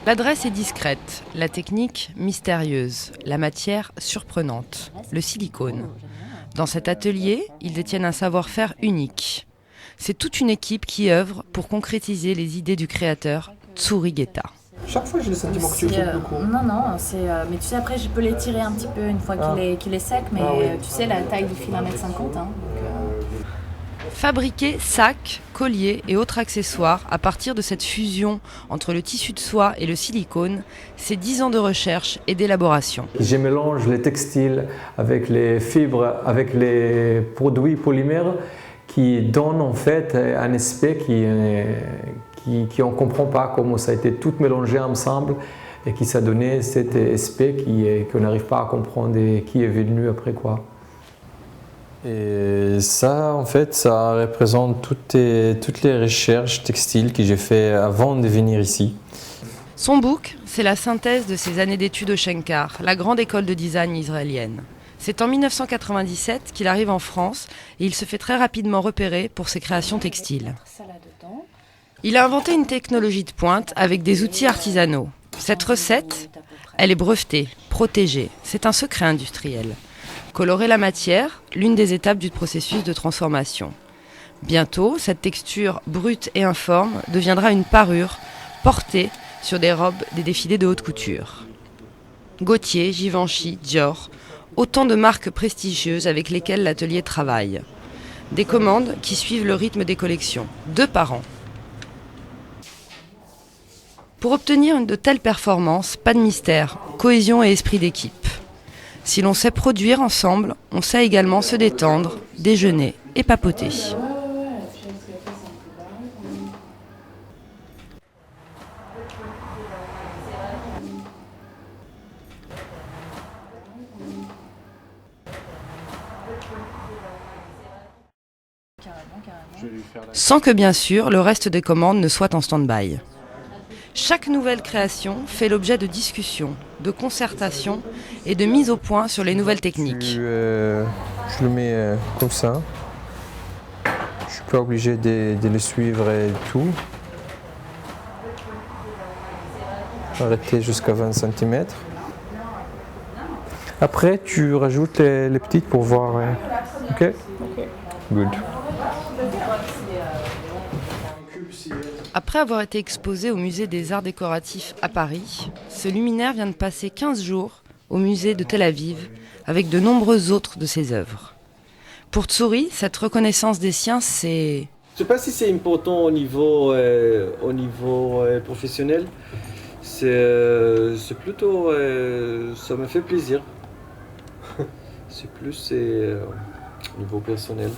L'adresse est discrète, la technique mystérieuse, la matière surprenante, le silicone. Dans cet atelier, ils détiennent un savoir-faire unique. C'est toute une équipe qui œuvre pour concrétiser les idées du créateur Tsuri Geta. Chaque fois, j'ai le sentiment que tu es beaucoup. Non, mais tu sais, après, je peux l'étirer un petit peu une fois qu'il est sec, mais tu sais, la taille du fil 1,50 m. Fabriquer sacs, colliers et autres accessoires à partir de cette fusion entre le tissu de soie et le silicone, c'est 10 ans de recherche et d'élaboration. Je mélange les textiles avec les fibres, avec les produits polymères qui donnent en fait un aspect qui on ne comprend pas, comment ça a été tout mélangé ensemble et qui ça donné cet aspect qu'on n'arrive pas à comprendre et qui est venu après quoi. Et ça, en fait, ça représente toutes les recherches textiles que j'ai fait avant de venir ici. Son book, c'est la synthèse de ses années d'études au Shenkar, la grande école de design israélienne. C'est en 1997 qu'il arrive en France et il se fait très rapidement repérer pour ses créations textiles. Il a inventé une technologie de pointe avec des outils artisanaux. Cette recette, elle est brevetée, protégée. C'est un secret industriel. Colorer la matière, l'une des étapes du processus de transformation. Bientôt, cette texture brute et informe deviendra une parure portée sur des robes des défilés de haute couture. Gaultier, Givenchy, Dior, autant de marques prestigieuses avec lesquelles l'atelier travaille. Des commandes qui suivent le rythme des collections, 2 par an. Pour obtenir une de telles performances, pas de mystère, cohésion et esprit d'équipe. Si l'on sait produire ensemble, on sait également se détendre, déjeuner et papoter. Sans que bien sûr le reste des commandes ne soit en stand-by. Chaque nouvelle création fait l'objet de discussions, de concertations et de mise au point sur les nouvelles techniques. Je le mets comme ça. Je ne suis pas obligé de le suivre et tout. Arrêter jusqu'à 20 cm. Après, tu rajoutes les petites pour voir. Ok? Good. Après avoir été exposé au musée des arts décoratifs à Paris, ce luminaire vient de passer 15 jours au musée de Tel Aviv avec de nombreuses autres de ses œuvres. Pour Tsuri, cette reconnaissance des siens, c'est... Je ne sais pas si c'est important au niveau professionnel. C'est plutôt... ça me fait plaisir. C'est plus au niveau personnel.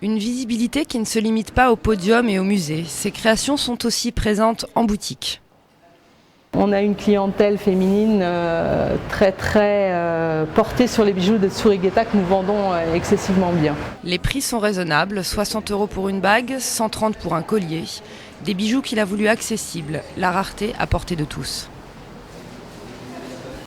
Une visibilité qui ne se limite pas au podium et au musée. Ces créations sont aussi présentes en boutique. On a une clientèle féminine très portée sur les bijoux de Tsuri Geta que nous vendons excessivement bien. Les prix sont raisonnables, 60 € pour une bague, 130 € pour un collier. Des bijoux qu'il a voulu accessibles, la rareté à portée de tous.